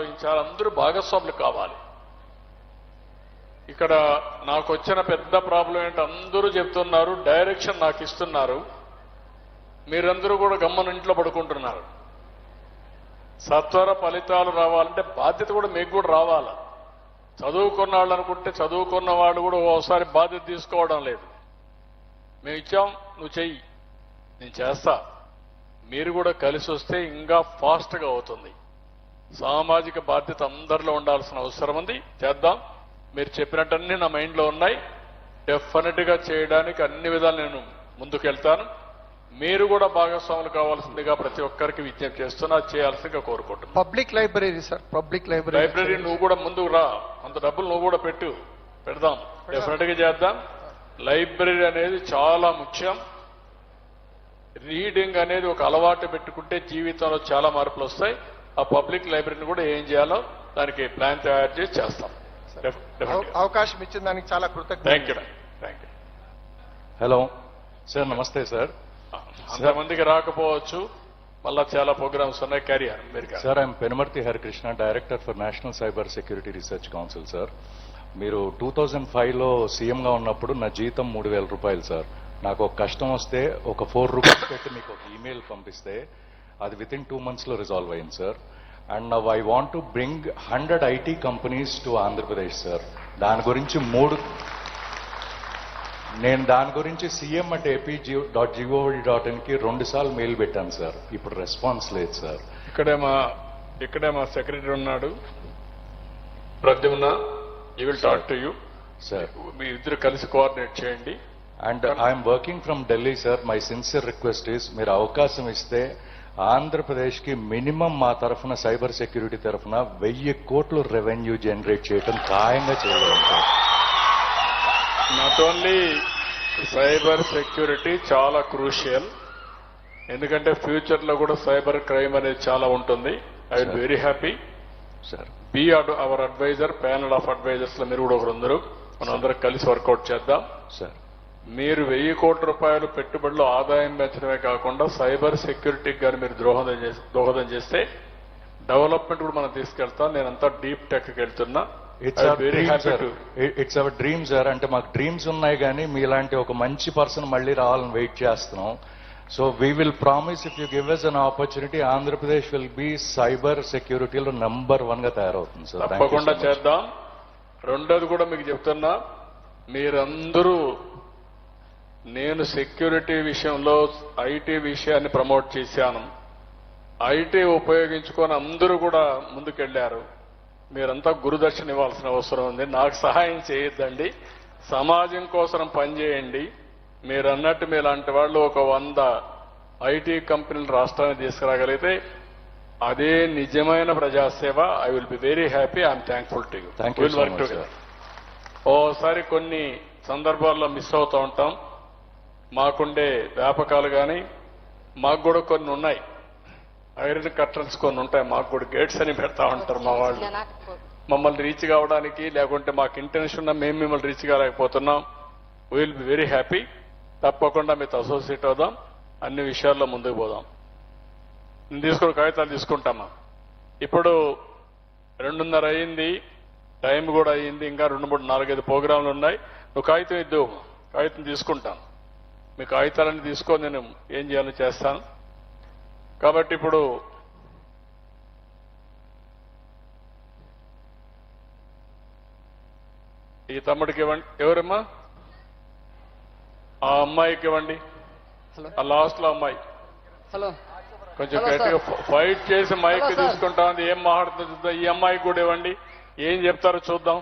ఆలోచించాలి, అందరూ భాగస్వాములు కావాలి. ఇక్కడ నాకు వచ్చిన పెద్ద ప్రాబ్లం ఏంటి, అందరూ చెప్తున్నారు, డైరెక్షన్ నాకు ఇస్తున్నారు, మీరందరూ కూడా గమ్మన ఇంట్లో పడుకుంటున్నారు. సత్వర ఫలితాలు రావాలంటే బాధ్యత కూడా మీకు కూడా రావాలా. చదువుకున్న వాళ్ళు అనుకుంటే చదువుకున్న వాళ్ళు కూడా ఓసారి బాధ్యత తీసుకోవడం లేదు. మేము ఇచ్చాం, నువ్వు చెయ్యి, నేను చేస్తా, మీరు కూడా కలిసి వస్తే ఇంకా ఫాస్ట్గా అవుతుంది. సామాజిక బాధ్యత అందరిలో ఉండాల్సిన అవసరం ఉంది. చేద్దాం. మీరు చెప్పినట్టన్నీ నా మైండ్లో ఉన్నాయి. డెఫినెట్ గా చేయడానికి అన్ని విధాలు నేను ముందుకెళ్తాను. మీరు కూడా భాగస్వాములు కావాల్సిందిగా ప్రతి ఒక్కరికి విజ్ఞప్తి చేస్తున్నా, చేయాల్సిందిగా కోరుకుంటున్నాను. Public library sir, public library నువ్వు కూడా ముందుకు రా, అంత డబ్బులు నువ్వు కూడా పెడదాం, డెఫినెట్ గా చేద్దాం. లైబ్రరీ అనేది చాలా ముఖ్యం. రీడింగ్ అనేది ఒక అలవాటు పెట్టుకుంటే జీవితంలో చాలా మార్పులు వస్తాయి. ఆ పబ్లిక్ లైబ్రరీని కూడా ఏం చేయాలో దానికి ప్లాన్ తయారు చేసి చేస్తాం. అవకాశం ఇచ్చిన దానికి చాలా కృతజ్ఞతలు. Thank you. హలో సార్, నమస్తే సార్. అంతమందికి రాకపోవచ్చు, మళ్ళా చాలా ప్రోగ్రామ్స్ ఉన్నాయి. క్యారీ మీరు sir, I'm Penumarthi Harikrishna, director for national cyber security research council. Sir, మీరు 2005లో సీఎంగా ఉన్నప్పుడు నా జీతం 3000 రూపాయలు సార్. నాకు ఒక కష్టం వస్తే ఒక 4 రూపీస్ పెట్టి మీకు ఒక ఈమెయిల్ పంపిస్తే అది విత్ ఇన్ 2 months లో రిజాల్వ్ అయింది sir. And now I want to bring 100 IT companies to Andhra Pradesh sir. దాని గురించి నేను దాని గురించి cm@ap.gov.in కి 2 సార్లు మెయిల్ పెట్టాను సార్. ఇప్పుడు రెస్పాన్స్ లేదు సార్. ఇక్కడే మా సెక్రటరీ ఉన్నాడు, Pradyumna, you will talk to you sir. మీ ఇద్దరు కలిసి కోఆర్డినేట్ చేయండి. And I'm working from Delhi sir. My sincere request is, మీరు అవకాశం ఇస్తే ఆంధ్రప్రదేశ్ కి మినిమం మా తరఫున సైబర్ సెక్యూరిటీ తరఫున 1000 కోట్లు రెవెన్యూ జనరేట్ చేయడం ఖాయంగా చేయగలం sir. Not only cyber security చాలా క్రూషియల్, ఎందుకంటే ఫ్యూచర్ లో కూడా సైబర్ క్రైమ్ అనేది చాలా ఉంటుంది. I will very happy sir. Be our adviser, panel of advisers లో మీరు కూడా ఒకరు, మనందరం కలిసి వర్కౌట్ చేద్దాం సార్. మీరు 1000 కోట్ల రూపాయలు పెట్టుబడిలో ఆదాయం పెంచడమే కాకుండా సైబర్ సెక్యూరిటీకి కానీ మీరు దోహదం చేస్తే డెవలప్మెంట్ కూడా మనం తీసుకెళ్తాం. నేనంతా డీప్ టెక్కి వెళ్తున్నా. It's our dream sir. అంటే మాకు డ్రీమ్స్ ఉన్నాయి కానీ మీలాంటి ఒక మంచి పర్సన్ మళ్ళీ రావాలని వెయిట్ చేస్తున్నాం. So we will promise, if you give us an opportunity, Andhra Pradesh will be cyber సెక్యూరిటీలో number 1 గా తయారవుతుంది సార్. తప్పకుండా చేద్దాం. రెండోది కూడా మీకు చెప్తున్నా, మీరందరూ, నేను సెక్యూరిటీ విషయంలో ఐటీ విషయాన్ని ప్రమోట్ చేశాను, ఐటీ ఉపయోగించుకొని అందరూ కూడా ముందుకెళ్లారు. మీరంతా గురుదర్శన ఇవ్వాల్సిన అవసరం ఉంది. నాకు సహాయం చేయొద్దండి, సమాజం కోసం పనిచేయండి. మీరు అన్నట్టు మీలాంటి వాళ్ళు ఒక 100 ఐటీ కంపెనీలు రాష్ట్రాన్ని తీసుకురాగలిగితే అదే నిజమైన ప్రజాసేవ. I will be very happy. I'm thankful to you. Will work together. ఓసారి కొన్ని సందర్భాల్లో మిస్ అవుతూ ఉంటాం. మాకుండే వ్యాపకాలు కానీ మాకు కూడా కొన్ని ఉన్నాయి, ఐరన్ కర్టన్స్ కొన్ని ఉంటాయి, మాకు కూడా గేట్స్ అని పెడతా ఉంటారు మా వాళ్ళు. మమ్మల్ని రీచ్ కావడానికి, లేకుంటే మాకు ఇంటెన్షన్ ఉన్నా మేము మిమ్మల్ని రీచ్ కాలేకపోతున్నాం. Will be very happy. తప్పకుండా మీతో అసోసియేట్ అవుదాం, అన్ని విషయాల్లో ముందుకు పోదాం. నేను తీసుకుని కాగితాలు తీసుకుంటామా. ఇప్పుడు 2:30 అయింది, టైం కూడా అయ్యింది, ఇంకా 2, 3, 4, 5 ప్రోగ్రాంలు ఉన్నాయి. నువ్వు కాగితం ఇద్దు, కాగితం తీసుకుంటాను. మీ కాగితాలన్నీ తీసుకొని నేను ఏం చేయాలో చేస్తాను. కాబట్టి ఇప్పుడు ఈ తమ్ముడికి ఇవ్వండి. ఎవరమ్మా? ఆ అమ్మాయికి ఇవ్వండి. ఆ లాస్ట్ లో అమ్మాయి కొంచెం గట్టిగా ఫైట్ చేసి మైక్ తీసుకుంటా ఉంది. ఏం మాట్లాడుతుందో ఈ అమ్మాయికి కూడా ఇవ్వండి. ఏం చెప్తారో చూద్దాం.